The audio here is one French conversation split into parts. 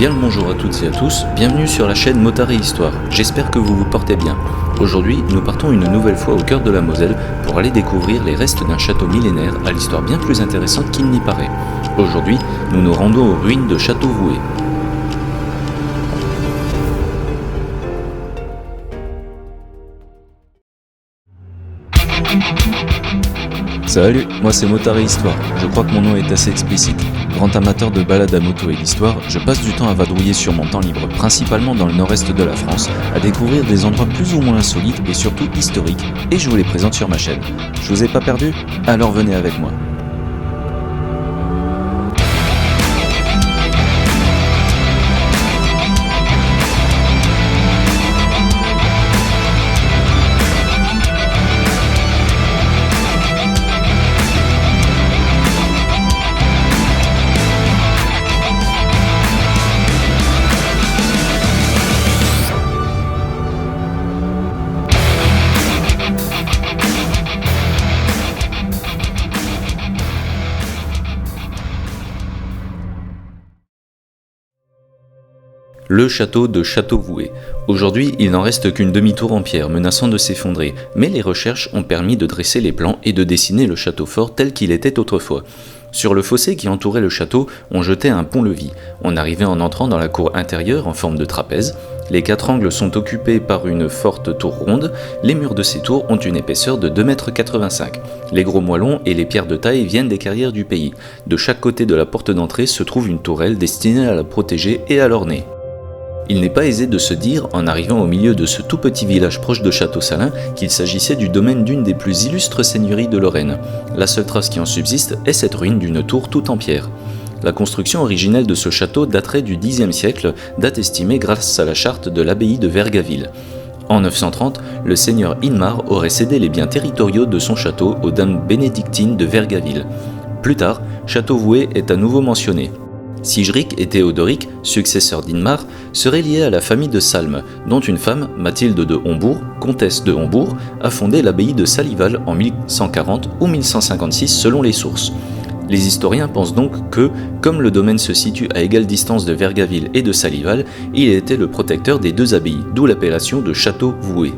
Bien le bonjour à toutes et à tous, bienvenue sur la chaîne Motard et Histoire, j'espère que vous vous portez bien. Aujourd'hui, nous partons une nouvelle fois au cœur de la Moselle pour aller découvrir les restes d'un château millénaire à l'histoire bien plus intéressante qu'il n'y paraît. Aujourd'hui, nous nous rendons aux ruines de Château-Vouët. Salut, moi c'est Motard et Histoire, je crois que mon nom est assez explicite. Grand amateur de balades à moto et d'histoire, je passe du temps à vadrouiller sur mon temps libre, principalement dans le nord-est de la France, à découvrir des endroits plus ou moins insolites et surtout historiques, et je vous les présente sur ma chaîne. Je vous ai pas perdu? Alors venez avec moi. Le château de Château-Vouët. Aujourd'hui, il n'en reste qu'une demi-tour en pierre menaçant de s'effondrer, mais les recherches ont permis de dresser les plans et de dessiner le château fort tel qu'il était autrefois. Sur le fossé qui entourait le château, on jetait un pont-levis. On arrivait en entrant dans la cour intérieure en forme de trapèze. Les quatre angles sont occupés par une forte tour ronde. Les murs de ces tours ont une épaisseur de 2,85 m. Les gros moellons et les pierres de taille viennent des carrières du pays. De chaque côté de la porte d'entrée se trouve une tourelle destinée à la protéger et à l'orner. Il n'est pas aisé de se dire, en arrivant au milieu de ce tout petit village proche de Château-Salins, qu'il s'agissait du domaine d'une des plus illustres seigneuries de Lorraine. La seule trace qui en subsiste est cette ruine d'une tour toute en pierre. La construction originelle de ce château daterait du Xe siècle, date estimée grâce à la charte de l'abbaye de Vergaville. En 930, le seigneur Inmar aurait cédé les biens territoriaux de son château aux dames bénédictines de Vergaville. Plus tard, Château-Vouët est à nouveau mentionné. Sigeric et Théodoric, successeurs d'Inmar, seraient liés à la famille de Salm, dont une femme, Mathilde de Hombourg, comtesse de Hombourg, a fondé l'abbaye de Salival en 1140 ou 1156 selon les sources. Les historiens pensent donc que, comme le domaine se situe à égale distance de Vergaville et de Salival, il était le protecteur des deux abbayes, d'où l'appellation de Château-Vouët.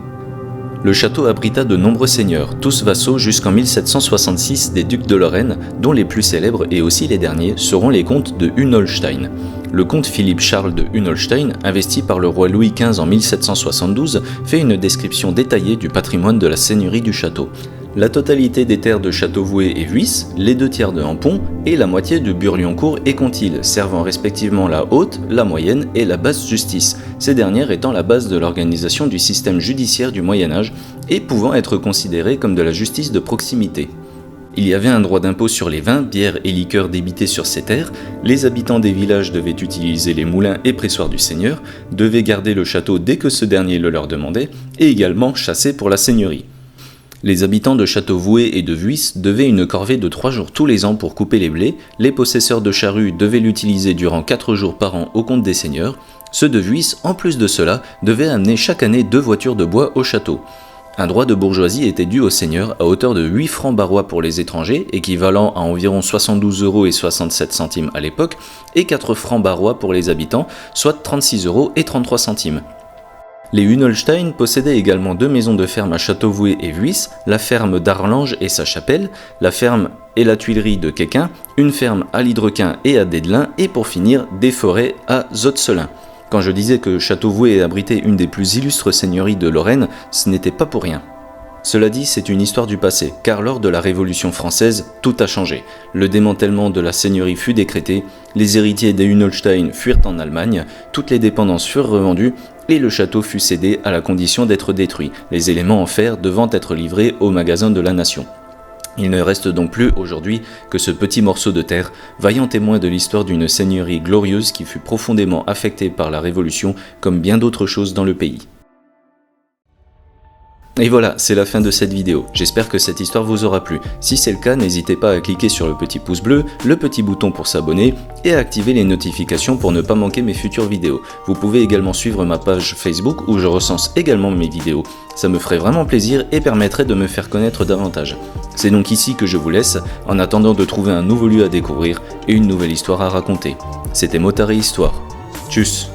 Le château abrita de nombreux seigneurs, tous vassaux jusqu'en 1766 des ducs de Lorraine, dont les plus célèbres et aussi les derniers seront les comtes de Hunolstein. Le comte Philippe-Charles de Hunolstein, investi par le roi Louis XV en 1772, fait une description détaillée du patrimoine de la seigneurie du château. La totalité des terres de Château-Vouët et Vuisse, les 2/3 de Hampont et la moitié de Burlioncourt et Contil, servant respectivement la haute, la moyenne et la basse justice, ces dernières étant la base de l'organisation du système judiciaire du Moyen-Âge et pouvant être considérées comme de la justice de proximité. Il y avait un droit d'impôt sur les vins, bières et liqueurs débités sur ces terres, les habitants des villages devaient utiliser les moulins et pressoirs du seigneur, devaient garder le château dès que ce dernier le leur demandait, et également chasser pour la seigneurie. Les habitants de Château-Vouët et de Vuisse devaient une corvée de 3 jours tous les ans pour couper les blés, les possesseurs de charrues devaient l'utiliser durant 4 jours par an au compte des seigneurs, ceux de Vuisse, en plus de cela, devaient amener chaque année 2 voitures de bois au château. Un droit de bourgeoisie était dû aux seigneurs à hauteur de 8 francs barois pour les étrangers, équivalent à environ 72,67 € à l'époque, et 4 francs barois pour les habitants, soit 36,33 €. Les Hunolstein possédaient également 2 maisons de ferme à Château-Vouët et Vuisse, la ferme d'Arlange et sa chapelle, la ferme et la tuilerie de Quéquin, une ferme à l'Hydrequin et à Dédelin, et pour finir, des forêts à Zotzelin. Quand je disais que Château-Vouët abritait une des plus illustres seigneuries de Lorraine, ce n'était pas pour rien. Cela dit, c'est une histoire du passé, car lors de la Révolution française, tout a changé. Le démantèlement de la seigneurie fut décrété, les héritiers des Hunolstein fuirent en Allemagne, toutes les dépendances furent revendues, et le château fut cédé à la condition d'être détruit, les éléments en fer devant être livrés aux magasins de la nation. Il ne reste donc plus aujourd'hui que ce petit morceau de terre, vaillant témoin de l'histoire d'une seigneurie glorieuse qui fut profondément affectée par la Révolution, comme bien d'autres choses dans le pays. Et voilà, c'est la fin de cette vidéo. J'espère que cette histoire vous aura plu. Si c'est le cas, n'hésitez pas à cliquer sur le petit pouce bleu, le petit bouton pour s'abonner et à activer les notifications pour ne pas manquer mes futures vidéos. Vous pouvez également suivre ma page Facebook où je recense également mes vidéos. Ça me ferait vraiment plaisir et permettrait de me faire connaître davantage. C'est donc ici que je vous laisse, en attendant de trouver un nouveau lieu à découvrir et une nouvelle histoire à raconter. C'était Motard et Histoire. Tchuss.